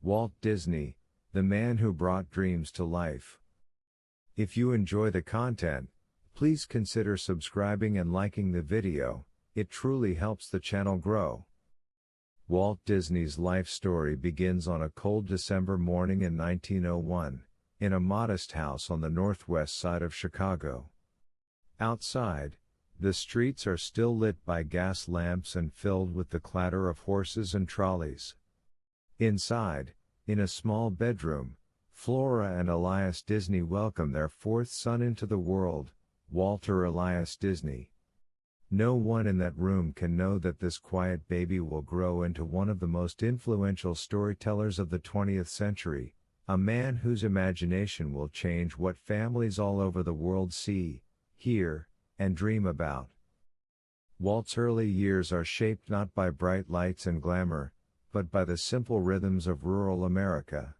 Walt Disney, the man who brought dreams to life. If you enjoy the content, please consider subscribing and liking the video. It truly helps the channel grow. Walt Disney's life story begins on a cold December morning in 1901, in a modest house on the northwest side of Chicago. Outside, the streets are still lit by gas lamps and filled with the clatter of horses and trolleys. Inside, in a small bedroom, Flora and Elias Disney welcome their fourth son into the world, Walter Elias Disney. No one in that room can know that this quiet baby will grow into one of the most influential storytellers of the 20th century, a man whose imagination will change what families all over the world see, hear, and dream about. Walt's early years are shaped not by bright lights and glamour, but by the simple rhythms of rural America.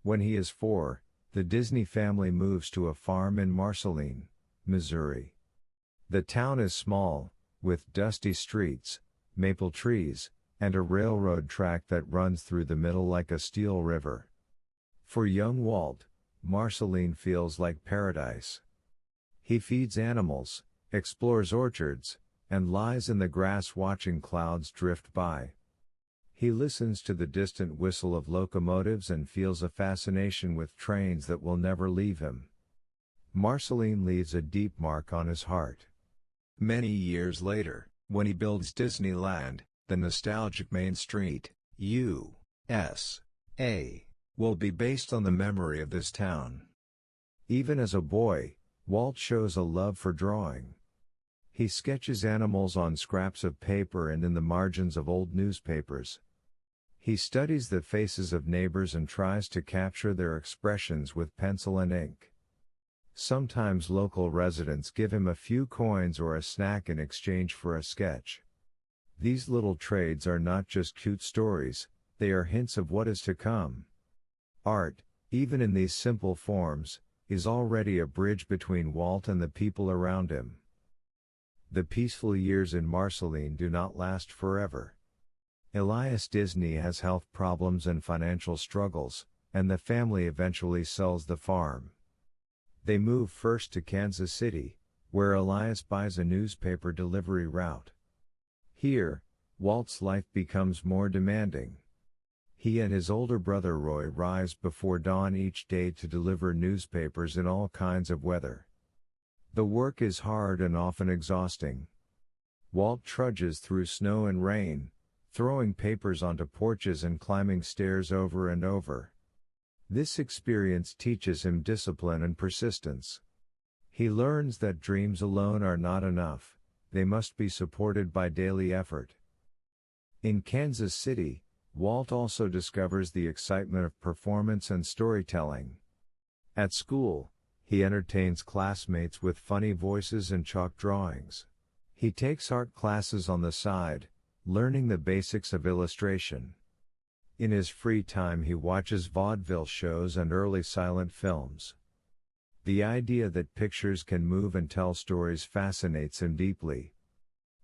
When he is 4, the Disney family moves to a farm in Marceline, Missouri. The town is small, with dusty streets, maple trees, and a railroad track that runs through the middle like a steel river. For young Walt, Marceline feels like paradise. He feeds animals, explores orchards, and lies in the grass watching clouds drift by. He listens to the distant whistle of locomotives and feels a fascination with trains that will never leave him. Marceline leaves a deep mark on his heart. Many years later, when he builds Disneyland, the nostalgic Main Street, U.S.A., will be based on the memory of this town. Even as a boy, Walt shows a love for drawing. He sketches animals on scraps of paper and in the margins of old newspapers. He studies the faces of neighbors and tries to capture their expressions with pencil and ink. Sometimes local residents give him a few coins or a snack in exchange for a sketch. These little trades are not just cute stories, they are hints of what is to come. Art, even in these simple forms, is already a bridge between Walt and the people around him. The peaceful years in Marceline do not last forever. Elias Disney has health problems and financial struggles, and the family eventually sells the farm. They move first to Kansas City, where Elias buys a newspaper delivery route. Here, Walt's life becomes more demanding. He and his older brother Roy rise before dawn each day to deliver newspapers in all kinds of weather. The work is hard and often exhausting. Walt trudges through snow and rain, throwing papers onto porches and climbing stairs over and over. This experience teaches him discipline and persistence. He learns that dreams alone are not enough, they must be supported by daily effort. In Kansas City, Walt also discovers the excitement of performance and storytelling. At school, he entertains classmates with funny voices and chalk drawings. He takes art classes on the side, learning the basics of illustration. In his free time he watches vaudeville shows and early silent films. The idea that pictures can move and tell stories fascinates him deeply.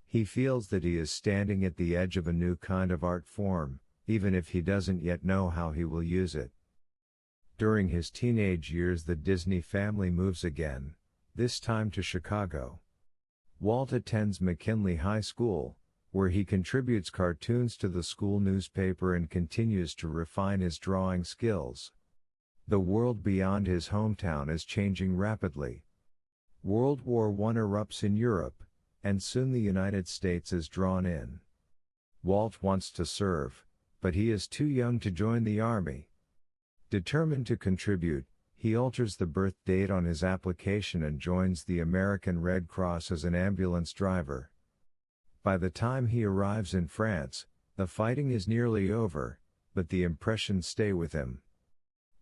He feels that he is standing at the edge of a new kind of art form, even if he doesn't yet know how he will use it. During his teenage years the Disney family moves again, this time to Chicago. Walt attends McKinley High School, where he contributes cartoons to the school newspaper and continues to refine his drawing skills. The world beyond his hometown is changing rapidly. World War I erupts in Europe, and soon the United States is drawn in. Walt wants to serve, but he is too young to join the army. Determined to contribute, he alters the birth date on his application and joins the American Red Cross as an ambulance driver. By the time he arrives in France, the fighting is nearly over, but the impressions stay with him.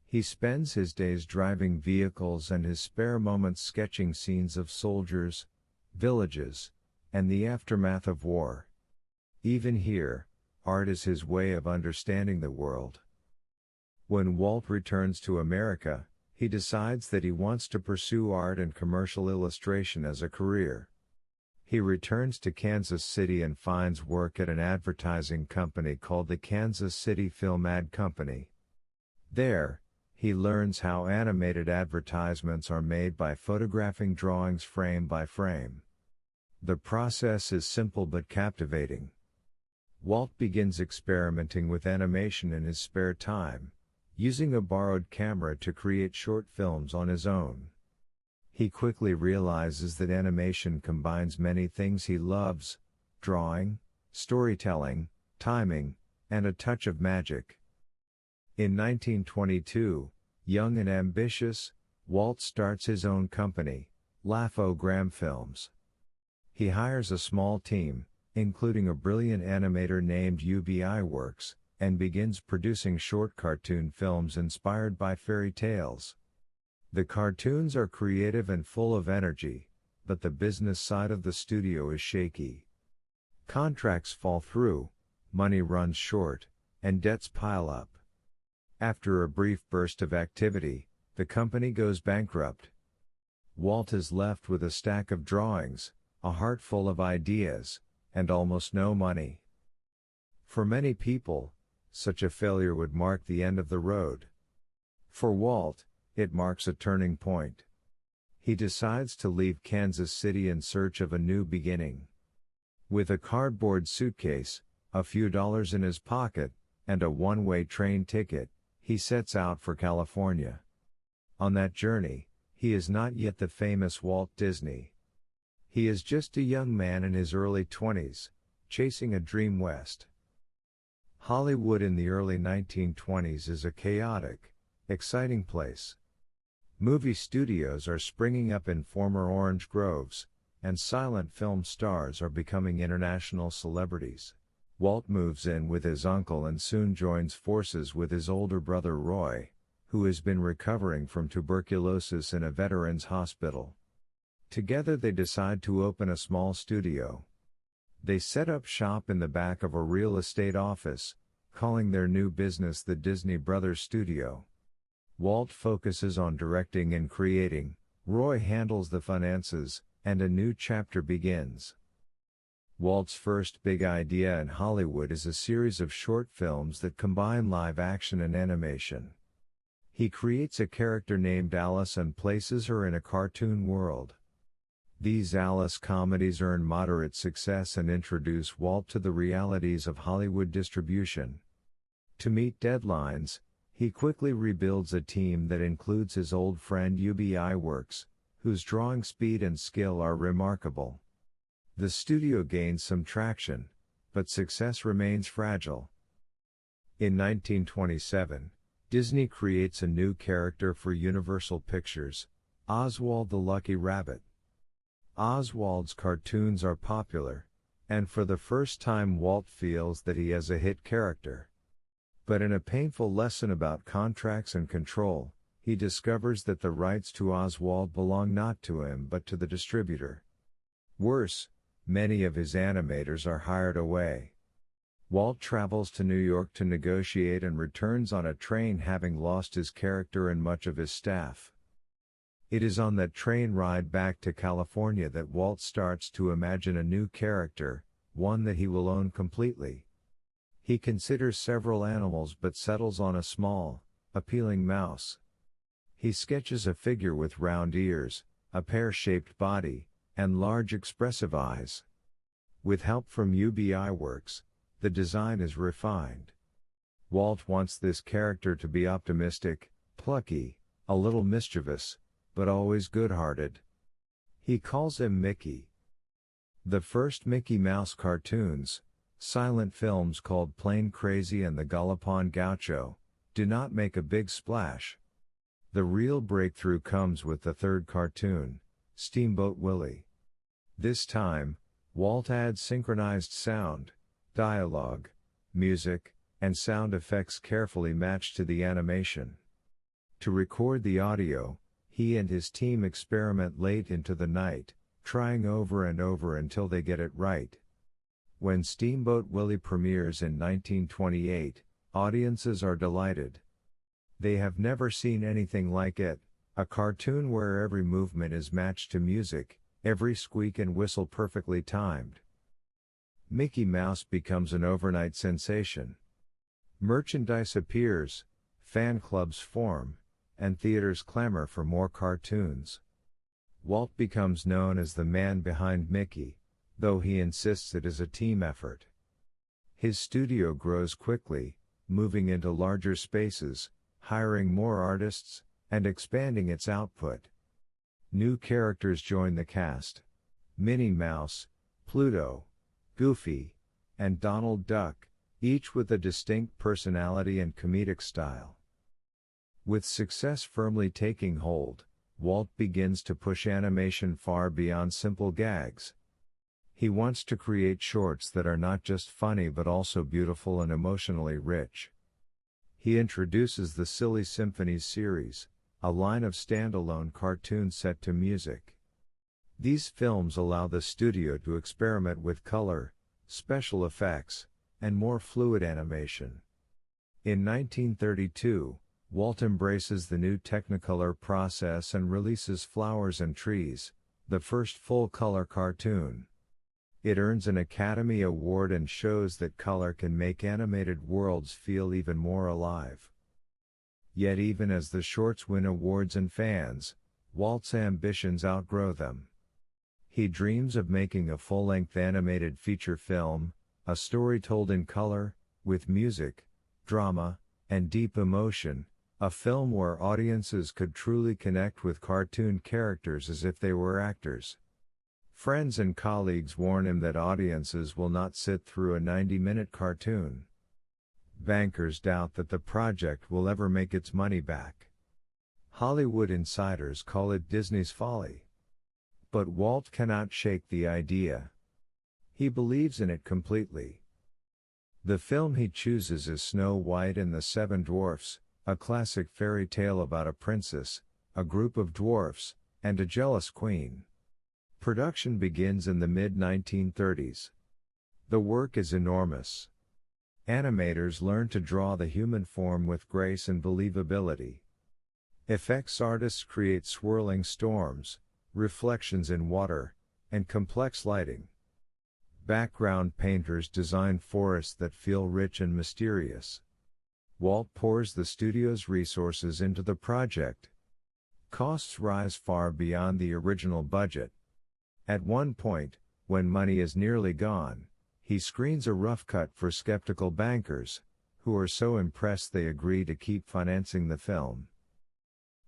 He spends his days driving vehicles and his spare moments sketching scenes of soldiers, villages, and the aftermath of war. Even here, art is his way of understanding the world. When Walt returns to America, he decides that he wants to pursue art and commercial illustration as a career. He returns to Kansas City and finds work at an advertising company called the Kansas City Film Ad Company, There, he learns how animated advertisements are made by photographing drawings frame by frame. The process is simple but captivating. Walt begins experimenting with animation in his spare time, using a borrowed camera to create short films on his own. He quickly realizes that animation combines many things he loves: drawing, storytelling, timing, and a touch of magic. In 1922, young and ambitious, Walt starts his own company, Laugh-O-Gram Films. He hires a small team, including a brilliant animator named UBI Works, and begins producing short cartoon films inspired by fairy tales. The cartoons are creative and full of energy, but the business side of the studio is shaky. Contracts fall through, money runs short, and debts pile up. After a brief burst of activity, the company goes bankrupt. Walt is left with a stack of drawings, a heart full of ideas, and almost no money. For many people, such a failure would mark the end of the road. For Walt, it marks a turning point. He decides to leave Kansas City in search of a new beginning. With a cardboard suitcase, a few dollars in his pocket, and a one-way train ticket, he sets out for California. On that journey, he is not yet the famous Walt Disney. He is just a young man in his early 20s, chasing a dream west. Hollywood in the early 1920s is a chaotic, exciting place. Movie studios are springing up in former orange groves, and silent film stars are becoming international celebrities. Walt moves in with his uncle and soon joins forces with his older brother Roy, who has been recovering from tuberculosis in a veterans hospital. Together they decide to open a small studio. They set up shop in the back of a real estate office, calling their new business the Disney Brothers Studio. Walt focuses on directing and creating, Roy handles the finances, and a new chapter begins. Walt's first big idea in Hollywood is a series of short films that combine live action and animation. He creates a character named Alice and places her in a cartoon world. These Alice comedies earn moderate success and introduce Walt to the realities of Hollywood distribution. To meet deadlines, he quickly rebuilds a team that includes his old friend UBI Works, whose drawing speed and skill are remarkable. The studio gains some traction, but success remains fragile. In 1927, Disney creates a new character for Universal Pictures, Oswald the Lucky Rabbit. Oswald's cartoons are popular, and for the first time Walt feels that he has a hit character. But in a painful lesson about contracts and control, he discovers that the rights to Oswald belong not to him but to the distributor. Worse, many of his animators are hired away. Walt travels to New York to negotiate and returns on a train having lost his character and much of his staff. It is on that train ride back to California that Walt starts to imagine a new character, one that he will own completely. He considers several animals but settles on a small, appealing mouse. He sketches a figure with round ears, a pear-shaped body, and large expressive eyes. With help from UBI Works, the design is refined. Walt wants this character to be optimistic, plucky, a little mischievous, but always good-hearted. He calls him Mickey. The first Mickey Mouse cartoons, silent films called Plain Crazy and the Galopin Gaucho, do not make a big splash. The real breakthrough comes with the third cartoon, Steamboat Willie. This time, Walt adds synchronized sound, dialogue, music, and sound effects carefully matched to the animation. To record the audio, he and his team experiment late into the night, trying over and over until they get it right. When Steamboat Willie premieres in 1928, audiences are delighted. They have never seen anything like it, a cartoon where every movement is matched to music, every squeak and whistle perfectly timed. Mickey Mouse becomes an overnight sensation. Merchandise appears, fan clubs form, and theaters clamor for more cartoons. Walt becomes known as the man behind Mickey, though he insists it is a team effort. His studio grows quickly, moving into larger spaces, hiring more artists, and expanding its output. New characters join the cast: Minnie Mouse, Pluto, Goofy, and Donald Duck, each with a distinct personality and comedic style. With success firmly taking hold, Walt begins to push animation far beyond simple gags. He wants to create shorts that are not just funny but also beautiful and emotionally rich. He introduces the Silly Symphonies series, a line of standalone cartoons set to music. These films allow the studio to experiment with color, special effects, and more fluid animation. In 1932, Walt embraces the new Technicolor process and releases Flowers and Trees, the first full-color cartoon. It earns an Academy Award and shows that color can make animated worlds feel even more alive. Yet even as the shorts win awards and fans, Walt's ambitions outgrow them. He dreams of making a full-length animated feature film, a story told in color, with music, drama, and deep emotion, a film where audiences could truly connect with cartoon characters as if they were actors. Friends and colleagues warn him that audiences will not sit through a 90-minute cartoon. Bankers doubt that the project will ever make its money back. Hollywood insiders call it Disney's folly. But Walt cannot shake the idea. He believes in it completely. The film he chooses is Snow White and the Seven Dwarfs, a classic fairy tale about a princess, a group of dwarfs, and a jealous queen. Production begins in the mid-1930s. The work is enormous. Animators learn to draw the human form with grace and believability. Effects artists create swirling storms, reflections in water, and complex lighting. Background painters design forests that feel rich and mysterious. Walt pours the studio's resources into the project. Costs rise far beyond the original budget. At one point, when money is nearly gone, he screens a rough cut for skeptical bankers, who are so impressed they agree to keep financing the film.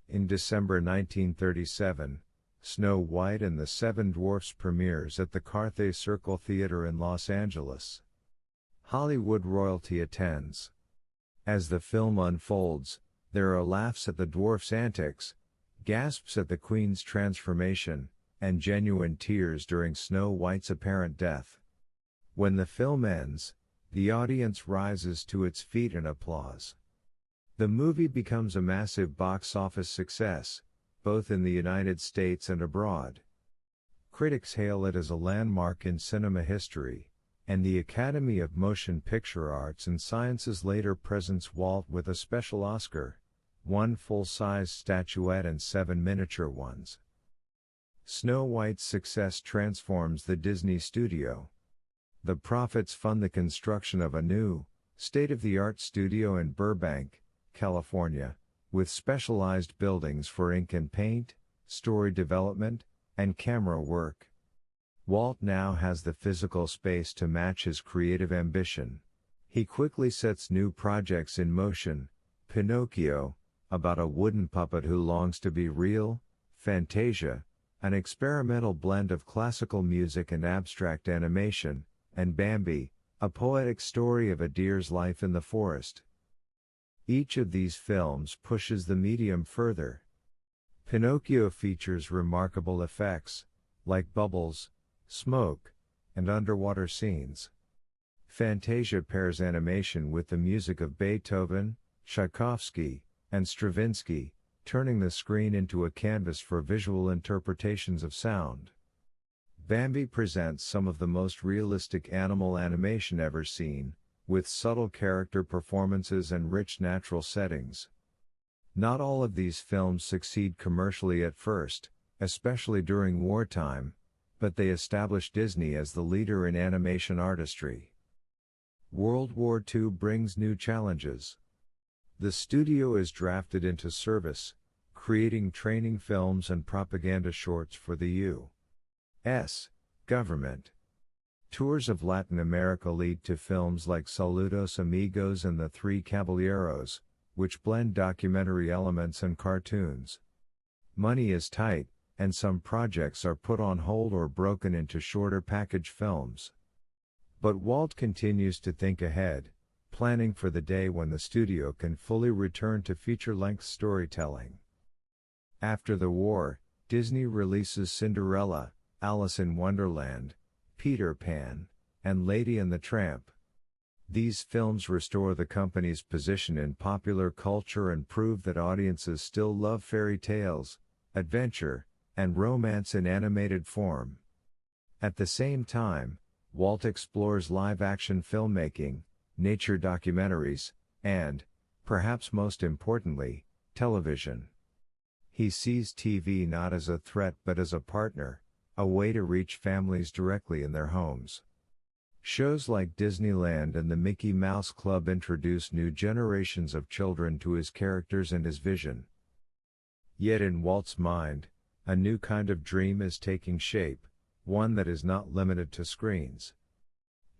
In December 1937, Snow White and the Seven Dwarfs premieres at the Carthay Circle Theater in Los Angeles. Hollywood royalty attends. As the film unfolds, there are laughs at the dwarfs' antics, gasps at the Queen's transformation, and genuine tears during Snow White's apparent death. When the film ends, the audience rises to its feet in applause. The movie becomes a massive box office success, both in the United States and abroad. Critics hail it as a landmark in cinema history, and the Academy of Motion Picture Arts and Sciences later presents Walt with a special Oscar, 1 full-size statuette and 7 miniature ones. Snow White's success transforms the Disney studio. The profits fund the construction of a new, state-of-the-art studio in Burbank, California, with specialized buildings for ink and paint, story development, and camera work. Walt now has the physical space to match his creative ambition. He quickly sets new projects in motion: Pinocchio, about a wooden puppet who longs to be real; Fantasia, an experimental blend of classical music and abstract animation; and Bambi, a poetic story of a deer's life in the forest. Each of these films pushes the medium further. Pinocchio features remarkable effects, like bubbles, smoke, and underwater scenes. Fantasia pairs animation with the music of Beethoven, Tchaikovsky, and Stravinsky, turning the screen into a canvas for visual interpretations of sound. Bambi presents some of the most realistic animal animation ever seen, with subtle character performances and rich natural settings. Not all of these films succeed commercially at first, especially during wartime, but they establish Disney as the leader in animation artistry. World War II brings new challenges. The studio is drafted into service, creating training films and propaganda shorts for the U.S. government. Tours of Latin America lead to films like Saludos Amigos and The Three Caballeros, which blend documentary elements and cartoons. Money is tight, and some projects are put on hold or broken into shorter package films. But Walt continues to think ahead, planning for the day when the studio can fully return to feature-length storytelling. After the war, Disney releases Cinderella, Alice in Wonderland, Peter Pan, and Lady and the Tramp. These films restore the company's position in popular culture and prove that audiences still love fairy tales, adventure, and romance in animated form. At the same time, Walt explores live-action filmmaking, nature documentaries, and, perhaps most importantly, television. He sees TV not as a threat but as a partner, a way to reach families directly in their homes. Shows like Disneyland and the Mickey Mouse Club introduce new generations of children to his characters and his vision. Yet in Walt's mind, a new kind of dream is taking shape, one that is not limited to screens.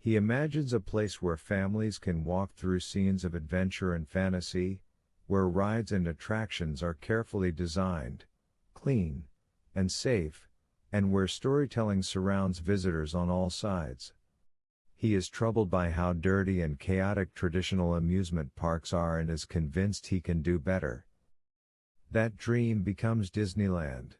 He imagines a place where families can walk through scenes of adventure and fantasy, where rides and attractions are carefully designed, clean, and safe, and where storytelling surrounds visitors on all sides. He is troubled by how dirty and chaotic traditional amusement parks are and is convinced he can do better. That dream becomes Disneyland.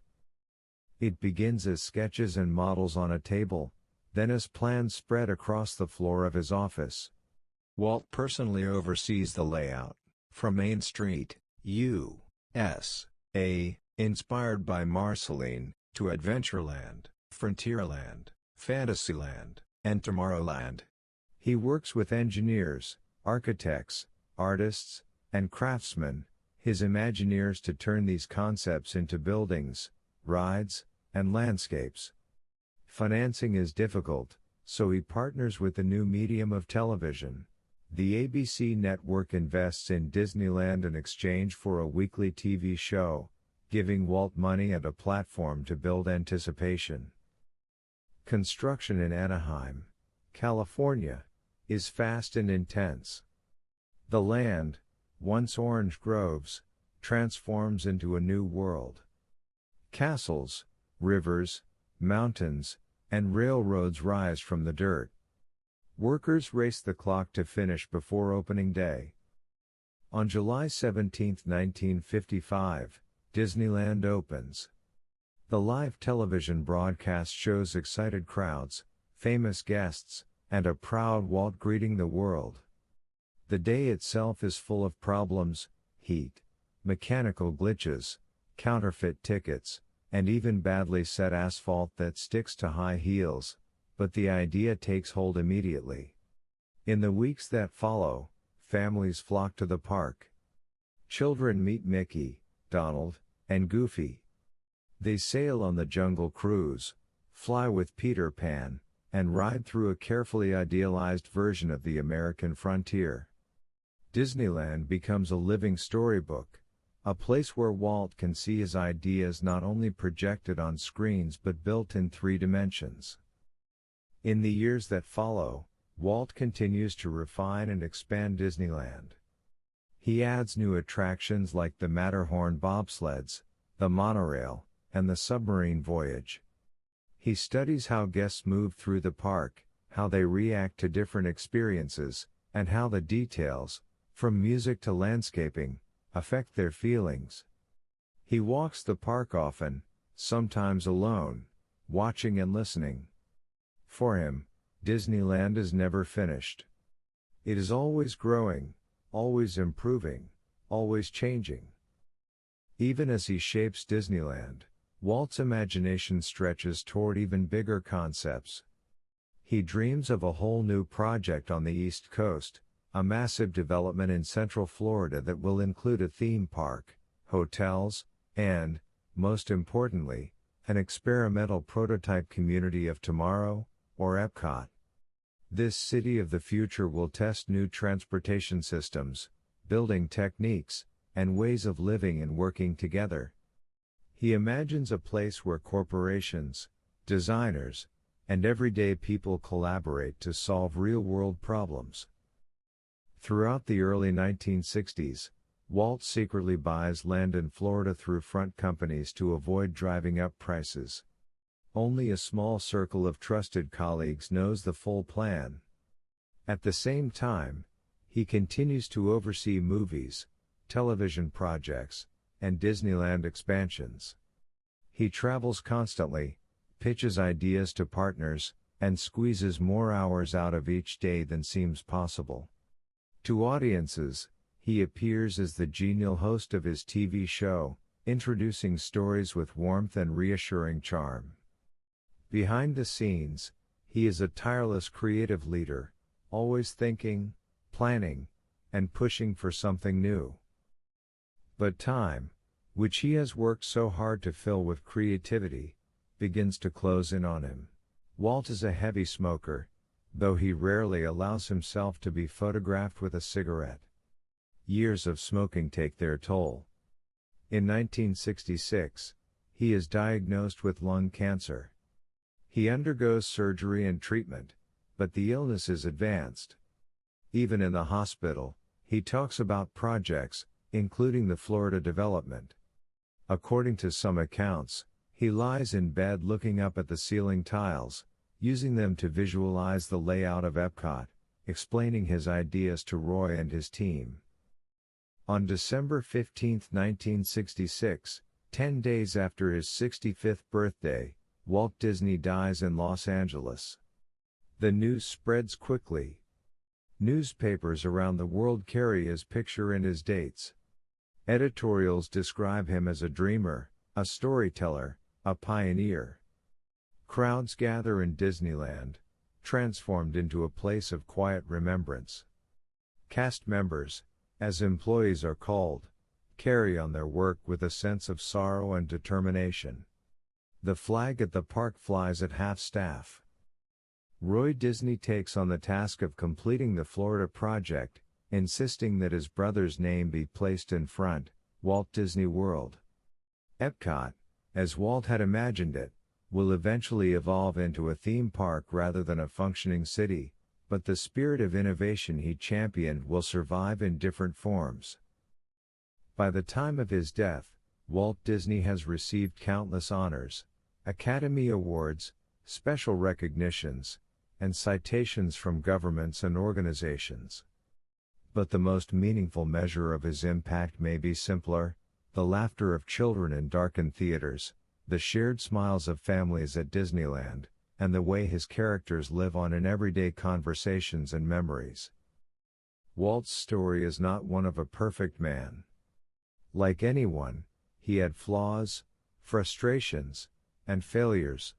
It begins as sketches and models on a table, then as plans spread across the floor of his office. Walt personally oversees the layout, from Main Street, U.S.A., inspired by Marceline, to Adventureland, Frontierland, Fantasyland, and Tomorrowland. He works with engineers, architects, artists, and craftsmen, his Imagineers, to turn these concepts into buildings, rides, and landscapes. Financing is difficult, so he partners with the new medium of television. The ABC network invests in Disneyland in exchange for a weekly TV show, giving Walt money and a platform to build anticipation. Construction in Anaheim, California, is fast and intense. The land, once orange groves, transforms into a new world. Castles, rivers, mountains, and railroads rise from the dirt. Workers race the clock to finish before opening day. On July 17, 1955, Disneyland opens. The live television broadcast shows excited crowds, famous guests, and a proud Walt greeting the world. The day itself is full of problems, heat, mechanical glitches, counterfeit tickets, and even badly set asphalt that sticks to high heels, but the idea takes hold immediately. In the weeks that follow, families flock to the park. Children meet Mickey, Donald, and Goofy. They sail on the Jungle Cruise, fly with Peter Pan, and ride through a carefully idealized version of the American frontier. Disneyland becomes a living storybook, a place where Walt can see his ideas not only projected on screens but built in 3 dimensions. In the years that follow, Walt continues to refine and expand Disneyland. He adds new attractions like the Matterhorn bobsleds, the monorail, and the submarine voyage. He studies how guests move through the park, how they react to different experiences, and how the details, from music to landscaping, affect their feelings. He walks the park often, sometimes alone, watching and listening. For him, Disneyland is never finished. It is always growing, always improving, always changing. Even as he shapes Disneyland, Walt's imagination stretches toward even bigger concepts. He dreams of a whole new project on the East Coast, a massive development in Central Florida that will include a theme park, hotels, and, most importantly, an experimental prototype community of tomorrow, or Epcot. This city of the future will test new transportation systems, building techniques, and ways of living and working together. He imagines a place where corporations, designers, and everyday people collaborate to solve real-world problems. Throughout the early 1960s, Walt secretly buys land in Florida through front companies to avoid driving up prices. Only a small circle of trusted colleagues knows the full plan. At the same time, he continues to oversee movies, television projects, and Disneyland expansions. He travels constantly, pitches ideas to partners, and squeezes more hours out of each day than seems possible. To audiences, he appears as the genial host of his TV show, introducing stories with warmth and reassuring charm. Behind the scenes, he is a tireless creative leader, always thinking, planning, and pushing for something new. But time, which he has worked so hard to fill with creativity, begins to close in on him. Walt is a heavy smoker, though he rarely allows himself to be photographed with a cigarette. Years of smoking take their toll. In 1966, he is diagnosed with lung cancer. He undergoes surgery and treatment, but the illness is advanced. Even in the hospital, he talks about projects, including the Florida development. According to some accounts, he lies in bed looking up at the ceiling tiles, using them to visualize the layout of Epcot, explaining his ideas to Roy and his team. On December 15, 1966, 10 days after his 65th birthday, Walt Disney dies in Los Angeles. The news spreads quickly. Newspapers around the world carry his picture and his dates. Editorials describe him as a dreamer, a storyteller, a pioneer. Crowds gather in Disneyland, transformed into a place of quiet remembrance. Cast members, as employees are called, carry on their work with a sense of sorrow and determination. The flag at the park flies at half-staff. Roy Disney takes on the task of completing the Florida project, insisting that his brother's name be placed in front, Walt Disney World. Epcot, as Walt had imagined it, will eventually evolve into a theme park rather than a functioning city, but the spirit of innovation he championed will survive in different forms. By the time of his death, Walt Disney has received countless honors, Academy Awards, special recognitions, and citations from governments and organizations. But the most meaningful measure of his impact may be simpler: the laughter of children in darkened theaters, the shared smiles of families at Disneyland, and the way his characters live on in everyday conversations and memories. Walt's story is not one of a perfect man. Like anyone, he had flaws, frustrations, and failures.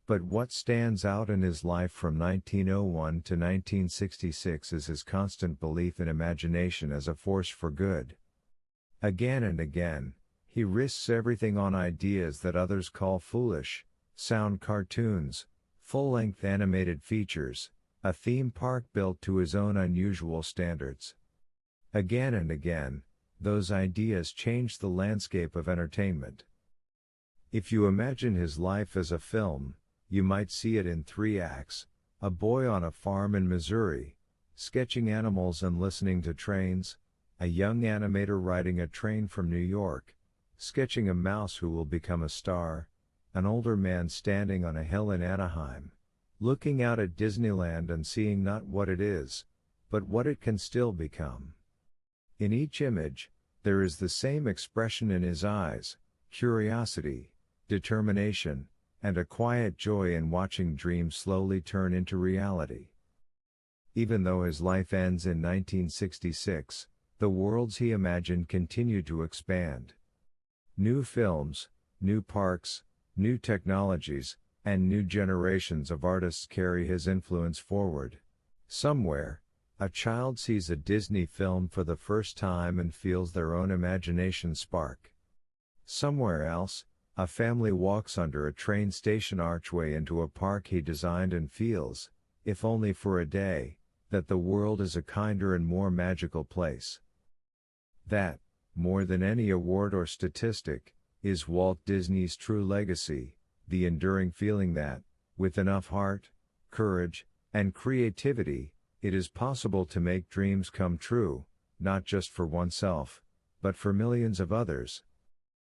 But what stands out in his life from 1901 to 1966 is his constant belief in imagination as a force for good. Again and again, he risks everything on ideas that others call foolish: sound cartoons, full-length animated features, a theme park built to his own unusual standards. Again and again, those ideas changed the landscape of entertainment. If you imagine his life as a film, you might see it in 3 acts: a boy on a farm in Missouri, sketching animals and listening to trains; a young animator riding a train from New York, sketching a mouse who will become a star; an older man standing on a hill in Anaheim, looking out at Disneyland and seeing not what it is, but what it can still become. In each image, there is the same expression in his eyes: curiosity, determination, and a quiet joy in watching dreams slowly turn into reality. Even though his life ends in 1966, the worlds he imagined continue to expand. New films, new parks, new technologies, and new generations of artists carry his influence forward. Somewhere, a child sees a Disney film for the first time and feels their own imagination spark. Somewhere else, a family walks under a train station archway into a park he designed and feels, if only for a day, that the world is a kinder and more magical place. That, more than any award or statistic, is Walt Disney's true legacy, the enduring feeling that, with enough heart, courage, and creativity, it is possible to make dreams come true, not just for oneself, but for millions of others.